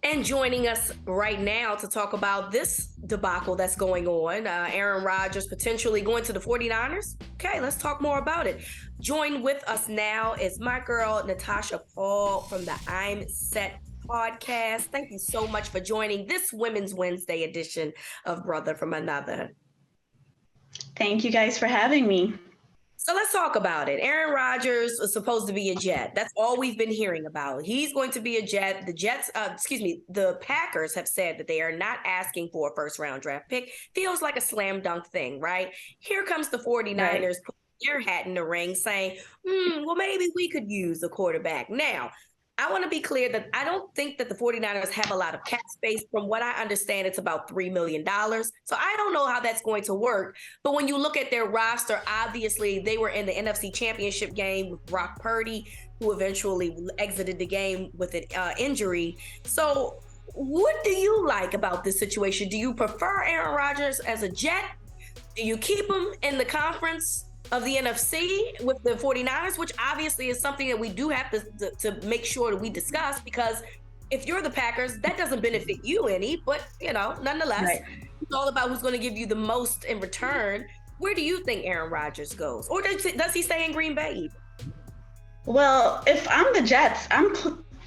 And joining us right now to talk about this debacle that's going on, Aaron Rodgers potentially going to the 49ers. Okay, let's talk more about it. Joined with us now is my girl, Natasha Paul from the I'm Set podcast. Thank you so much for joining this Women's Wednesday edition of Brother from Another. Thank you guys for having me. So let's talk about it. Aaron Rodgers is supposed to be a Jet. That's all we've been hearing about. He's going to be a Jet. The Packers have said that they are not asking for a first-round draft pick. Feels like a slam dunk thing, right? Here comes the 49ers putting their hat in the ring saying, well, maybe we could use a quarterback. Now, I want to be clear that I don't think that the 49ers have a lot of cap space. From what I understand, it's about $3 million. So I don't know how that's going to work. But when you look at their roster, obviously they were in the NFC Championship game with Brock Purdy, who eventually exited the game with an injury. So what do you like about this situation? Do you prefer Aaron Rodgers as a Jet? Do you keep him in the conference of the NFC with the 49ers, which obviously is something that we do have to make sure that we discuss, because if you're the Packers, that doesn't benefit you any, but nonetheless, it's all about who's going to give you the most in return. Where do you think Aaron Rodgers goes? Or does he stay in Green Bay? Well, if I'm the Jets, I'm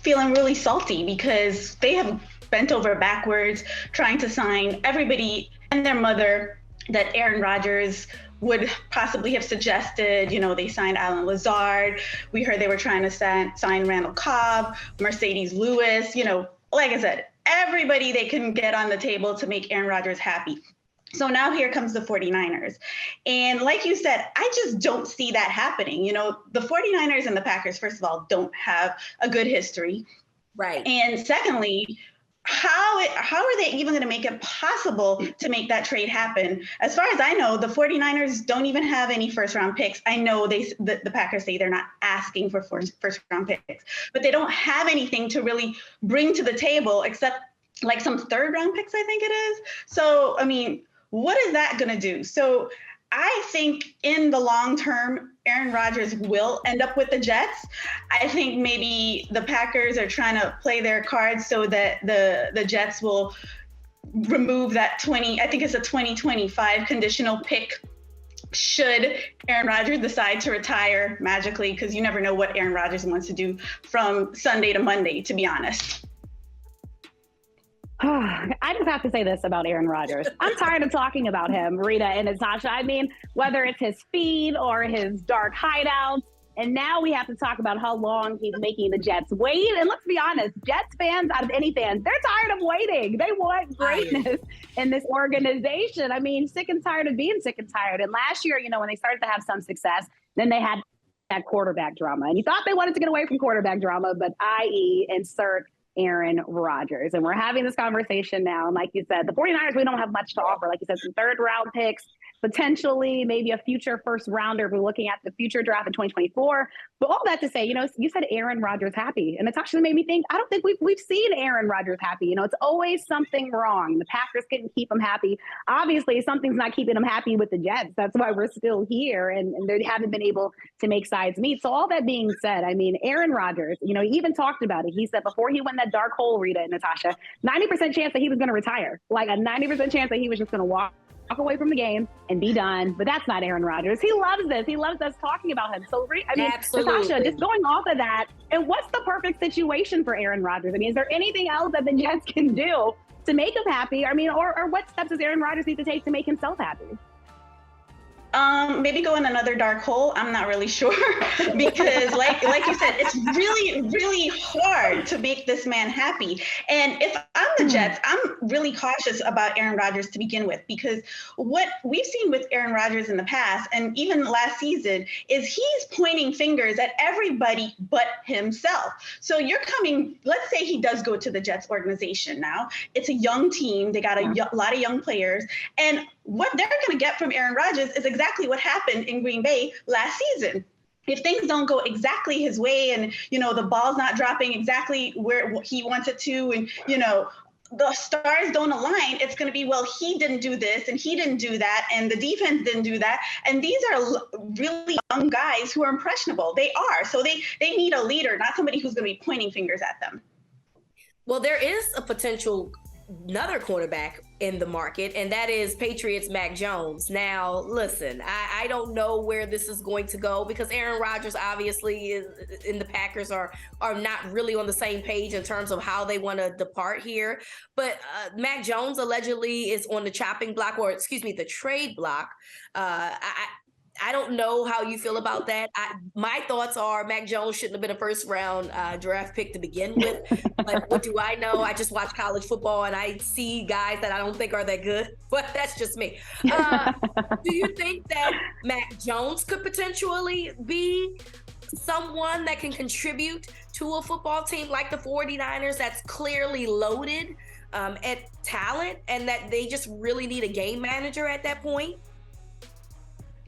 feeling really salty because they have bent over backwards trying to sign everybody and their mother that Aaron Rodgers would possibly have suggested. They signed Alan Lazard. We heard they were trying to sign Randall Cobb, Mercedes Lewis. Like I said, everybody they can get on the table to make Aaron Rodgers happy. So now here comes the 49ers. And like you said, I just don't see that happening. The 49ers and the Packers, first of all, don't have a good history. Right. And secondly, how are they even going to make it possible to make that trade happen? As far as I know, the 49ers don't even have any first-round picks. I know the Packers say they're not asking for first-round picks, but they don't have anything to really bring to the table except like some third round picks, I think it is. So, I mean, what is that going to do? So I think in the long term, Aaron Rodgers will end up with the Jets. I think maybe the Packers are trying to play their cards so that the Jets will remove that I think it's a 2025 conditional pick should Aaron Rodgers decide to retire magically, because you never know what Aaron Rodgers wants to do from Sunday to Monday, to be honest. I just have to say this about Aaron Rodgers. I'm tired of talking about him, Reeta and Natasha. I mean, whether it's his feed or his dark hideouts, and now we have to talk about how long he's making the Jets wait. And let's be honest, Jets fans, out of any fans, they're tired of waiting. They want greatness in this organization. I mean, sick and tired of being sick and tired. And last year, when they started to have some success, then they had that quarterback drama. And you thought they wanted to get away from quarterback drama, but i.e. insert Aaron Rodgers. And we're having this conversation now. And like you said, the 49ers, we don't have much to offer. Like you said, some third round picks, potentially maybe a future first rounder if we're looking at the future draft in 2024. But all that to say, you said Aaron Rodgers happy. And Natasha made me think, I don't think we've seen Aaron Rodgers happy. It's always something wrong. The Packers couldn't keep him happy. Obviously, something's not keeping him happy with the Jets. That's why we're still here. And they haven't been able to make sides meet. So all that being said, I mean, Aaron Rodgers, he even talked about it. He said before he went that dark hole, Reeta and Natasha, 90% chance that he was going to retire. Like a 90% chance that he was just going to walk away from the game and be done. But that's not Aaron Rodgers. He loves this. He loves us talking about him. So, I mean, Absolutely. Natasha, just going off of that, and what's the perfect situation for Aaron Rodgers? I mean, is there anything else that the Jets can do to make him happy? I mean, or what steps does Aaron Rodgers need to take to make himself happy? Maybe go in another dark hole. I'm not really sure because like you said, it's really, really hard to make this man happy. And if I'm the Jets, I'm really cautious about Aaron Rodgers to begin with, because what we've seen with Aaron Rodgers in the past and even last season is he's pointing fingers at everybody but himself. So let's say he does go to the Jets organization now. It's a young team. They got a lot of young players. And what they're going to get from Aaron Rodgers is exactly what happened in Green Bay last season. If things don't go exactly his way and, the ball's not dropping exactly where he wants it to, and, the stars don't align, it's going to be, well, he didn't do this and he didn't do that and the defense didn't do that. And these are really young guys who are impressionable. They are. So they need a leader, not somebody who's going to be pointing fingers at them. Well, there is a potential another quarterback in the market, and that is Patriots Mac Jones. Now, listen, I don't know where this is going to go because Aaron Rodgers obviously and the Packers are not really on the same page in terms of how they want to depart here. But Mac Jones allegedly is on the chopping block, or excuse me, the trade block. I don't know how you feel about that. My thoughts are Mac Jones shouldn't have been a first round draft pick to begin with. But what do I know? I just watch college football and I see guys that I don't think are that good. But that's just me. Do you think that Mac Jones could potentially be someone that can contribute to a football team like the 49ers that's clearly loaded at talent and that they just really need a game manager at that point?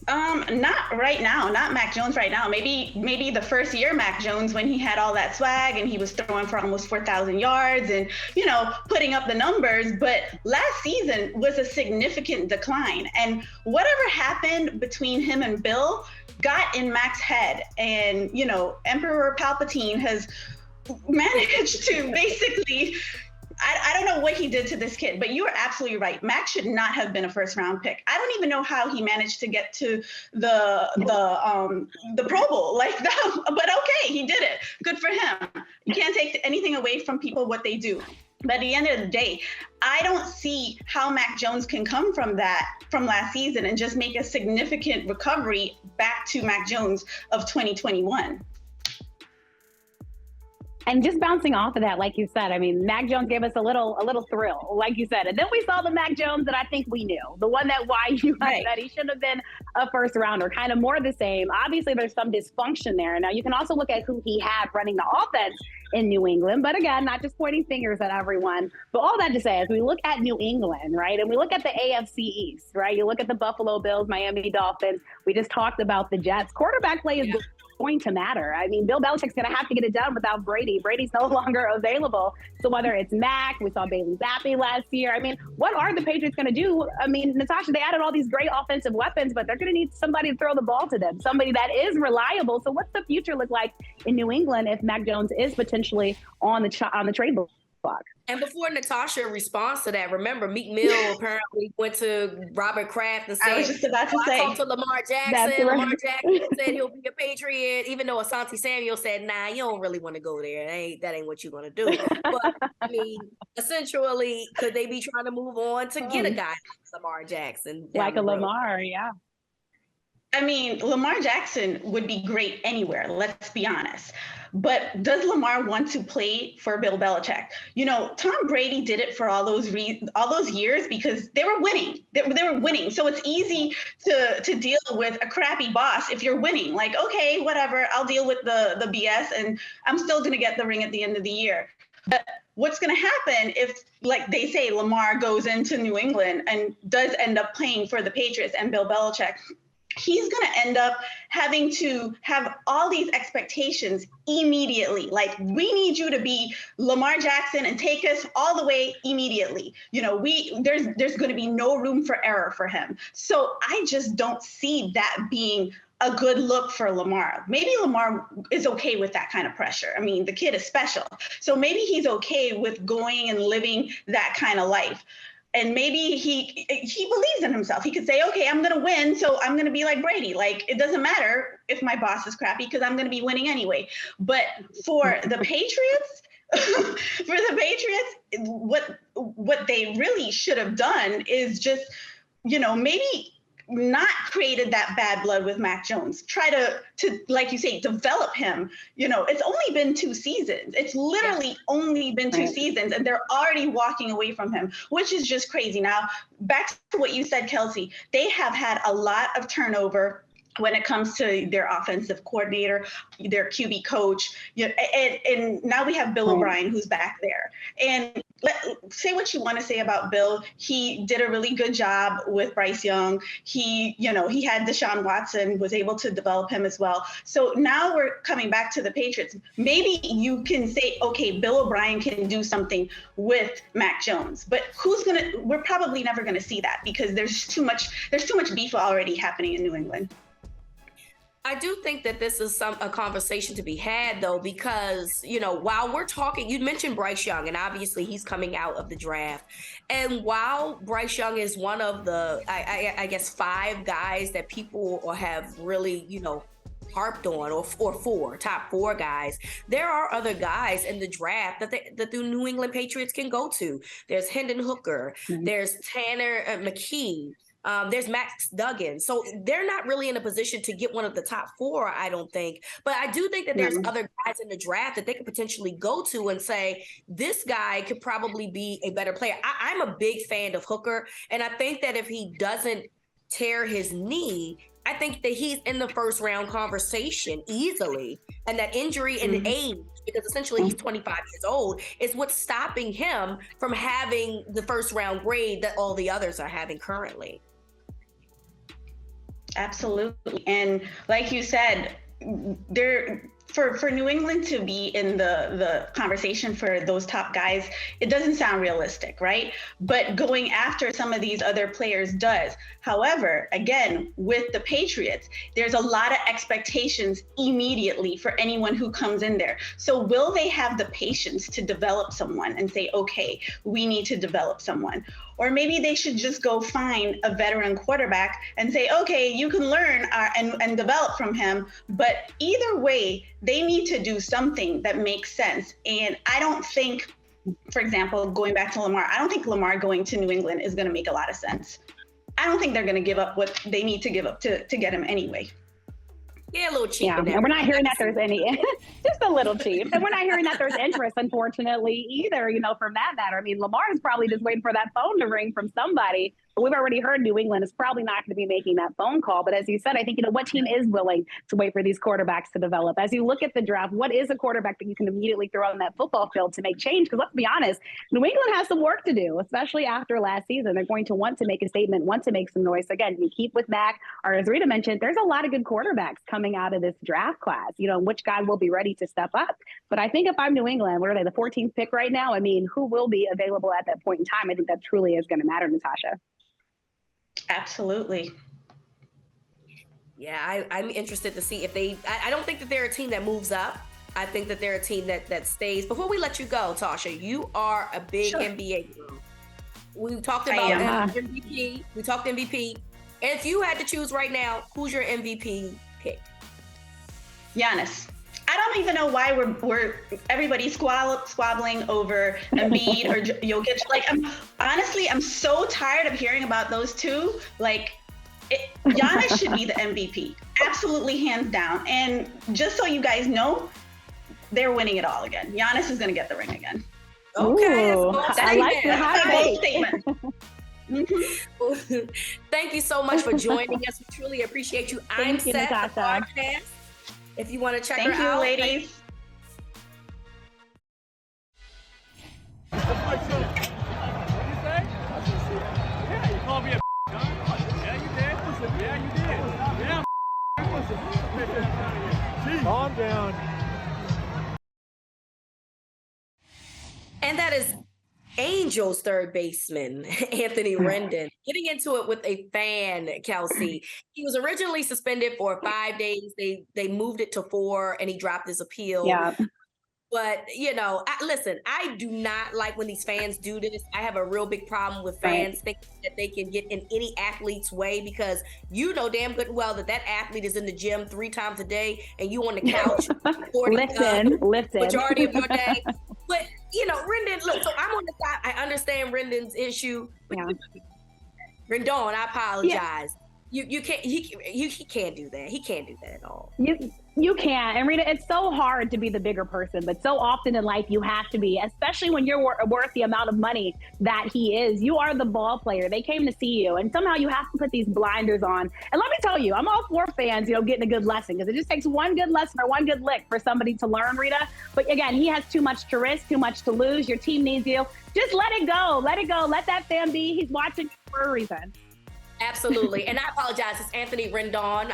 Not right now, not Mac Jones right now. Maybe the first year Mac Jones when he had all that swag and he was throwing for almost 4,000 yards and, putting up the numbers. But last season was a significant decline. And whatever happened between him and Bill got in Mac's head. And, Emperor Palpatine has managed to basically, I don't know what he did to this kid, but you are absolutely right. Mac should not have been a first round pick. I don't even know how he managed to get to the Pro Bowl like that, but okay, he did it. Good for him. You can't take anything away from people what they do. But at the end of the day, I don't see how Mac Jones can come from last season and just make a significant recovery back to Mac Jones of 2021. And just bouncing off of that, like you said, I mean, Mac Jones gave us a little thrill, like you said. And then we saw the Mac Jones that I think we knew, the one that you said he should have been a first rounder, kind of more the same. Obviously, there's some dysfunction there. Now, you can also look at who he had running the offense in New England. But again, not just pointing fingers at everyone. But all that to say, as we look at New England, right, and we look at the AFC East, right, you look at the Buffalo Bills, Miami Dolphins. We just talked about the Jets. Quarterback play is going to matter. I mean, Bill Belichick's going to have to get it done without Brady. Brady's no longer available. So whether it's Mac, we saw Bailey Zappi last year. I mean, what are the Patriots going to do? I mean, Natasha, they added all these great offensive weapons, but they're going to need somebody to throw the ball to them, somebody that is reliable. So what's the future look like in New England if Mac Jones is potentially on the trade block? And before Natasha responds to that, remember Meek Mill apparently went to Robert Kraft and said, I was just about to say. I talked to Lamar Jackson. Lamar Jackson said he'll be a Patriot, even though Asante Samuel said, nah, you don't really want to go there. That ain't what you're going to do. But, I mean, essentially, could they be trying to move on to get a guy like Lamar Jackson? Like a Lamar, yeah. I mean, Lamar Jackson would be great anywhere, let's be honest. But does Lamar want to play for Bill Belichick? You know, Tom Brady did it for all those years because they were winning. They were winning. So it's easy to deal with a crappy boss if you're winning. Like, okay, whatever, I'll deal with the BS and I'm still going to get the ring at the end of the year. But what's going to happen if, like they say, Lamar goes into New England and does end up playing for the Patriots and Bill Belichick? He's going to end up having to have all these expectations immediately. Like, we need you to be Lamar Jackson and take us all the way immediately. You know, there's going to be no room for error for him. So I just don't see that being a good look for Lamar. Maybe Lamar is okay with that kind of pressure. I mean, the kid is special. So maybe he's okay with going and living that kind of life. And maybe he believes in himself. He could say, okay, I'm going to win, so I'm going to be like Brady. Like, it doesn't matter if my boss is crappy because I'm going to be winning anyway. But for the Patriots, what they really should have done is just, you know, maybe not created that bad blood with Mac Jones. Try to like you say, develop him. You know, it's only been 2 seasons. It's literally only been 2 seasons, and they're already walking away from him, which is just crazy. Now, back to what you said, Kelsey, they have had a lot of turnover when it comes to their offensive coordinator, their QB coach, and now we have Bill O'Brien, who's back there. And say what you want to say about Bill. He did a really good job with Bryce Young. He had Deshaun Watson, was able to develop him as well. So now we're coming back to the Patriots. Maybe you can say, okay, Bill O'Brien can do something with Mac Jones, but we're probably never going to see that because there's too much beef already happening in New England. I do think that this is a conversation to be had, though, because, you know, while we're talking, you mentioned Bryce Young, and obviously he's coming out of the draft. And while Bryce Young is one of the, I guess, 5 guys that people have really, you know, harped on, or top 4 guys, there are other guys in the draft that the New England Patriots can go to. There's Hendon Hooker, there's Tanner McKee. There's Max Duggan. So they're not really in a position to get one of the top 4, I don't think. But I do think that there's other guys in the draft that they could potentially go to and say, this guy could probably be a better player. I'm a big fan of Hooker. And I think that if he doesn't tear his knee, I think that he's in the first round conversation easily. And that injury and age, because essentially he's 25 years old, is what's stopping him from having the first round grade that all the others are having currently. Absolutely. And like you said, for New England to be in the conversation for those top guys, it doesn't sound realistic, right? But going after some of these other players does. However, again, with the Patriots, there's a lot of expectations immediately for anyone who comes in there. So will they have the patience to develop someone and say, okay, we need to develop someone? Or maybe they should just go find a veteran quarterback and say, okay, you can learn and develop from him. But either way, they need to do something that makes sense. And I don't think, for example, going back to Lamar, I don't think Lamar going to New England is going to make a lot of sense. I don't think they're going to give up what they need to give up to get him anyway. Yeah, a little cheap. Yeah, and we're not hearing that there's any, just a little cheap. And we're not hearing that there's interest, unfortunately, either, you know, from that matter. I mean, Lamar is probably just waiting for that phone to ring from somebody we've already heard New England is probably not going to be making that phone call. But as you said, I think, what team is willing to wait for these quarterbacks to develop? As you look at the draft, what is a quarterback that you can immediately throw on that football field to make change? Because let's be honest, New England has some work to do, especially after last season. They're going to want to make a statement, want to make some noise. Again, you keep with Mac, or as Reeta mentioned, there's a lot of good quarterbacks coming out of this draft class. Which guy will be ready to step up? But I think if I'm New England, what are they, the 14th pick right now? I mean, who will be available at that point in time? I think that truly is going to matter, Natasha. Absolutely. Yeah, I'm interested to see if I don't think that they're a team that moves up. I think that they're a team that stays. Before we let you go, Tasha, you are a big NBA girl. We talked about MVP. We talked MVP. And if you had to choose right now, who's your MVP pick? Giannis. I don't even know why we're everybody's squabbling over Embiid or Jokic. Like, I'm so tired of hearing about those two. Like, Giannis should be the MVP, absolutely, hands down. And just so you guys know, they're winning it all again. Giannis is going to get the ring again. Okay, I like the hot statement. Thank you so much for joining us. We truly appreciate you. I'm Set, the podcast. If you want to check her out. Thank you, ladies. Calm down. And that is Angel's third baseman, Anthony Rendon, getting into it with a fan, Kelsey. He was originally suspended for 5 days. They moved it to 4, and he dropped his appeal. Yeah. But, listen, I do not like when these fans do this. I have a real big problem with fans thinking that they can get in any athlete's way, because you know damn good and well that athlete is in the gym 3 times a day and you on the couch lifting majority of your day. But, Rendon, look, so I'm on the side. I understand Rendon's issue. Yeah. Rendon, I apologize. Yeah. You can't. He can't do that. He can't do that at all. You can't. And Reeta, it's so hard to be the bigger person, but so often in life you have to be, especially when you're worth the amount of money that he is. You are the ball player. They came to see you, and somehow you have to put these blinders on. And let me tell you, I'm all for fans, getting a good lesson, because it just takes one good lesson or one good lick for somebody to learn, Reeta. But again, he has too much to risk, too much to lose. Your team needs you. Just let it go. Let it go. Let that fan be. He's watching for a reason. Absolutely. And I apologize. It's Anthony Rendon.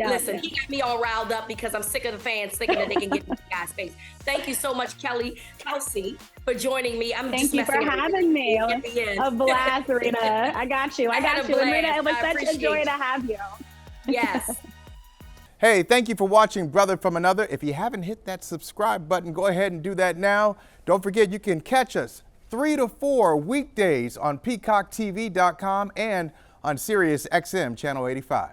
Listen, he got me all riled up because I'm sick of the fans thinking that they can get in this guy's face. Thank you so much, Kelsey, for joining me. Thank you for having me. A blast, Reeta. I got you. And Reeta, it was such a joy to have you. Yes. Hey, thank you for watching Brother from Another. If you haven't hit that subscribe button, go ahead and do that now. Don't forget, you can catch us 3 to 4 weekdays on PeacockTV.com and on Sirius XM Channel 85.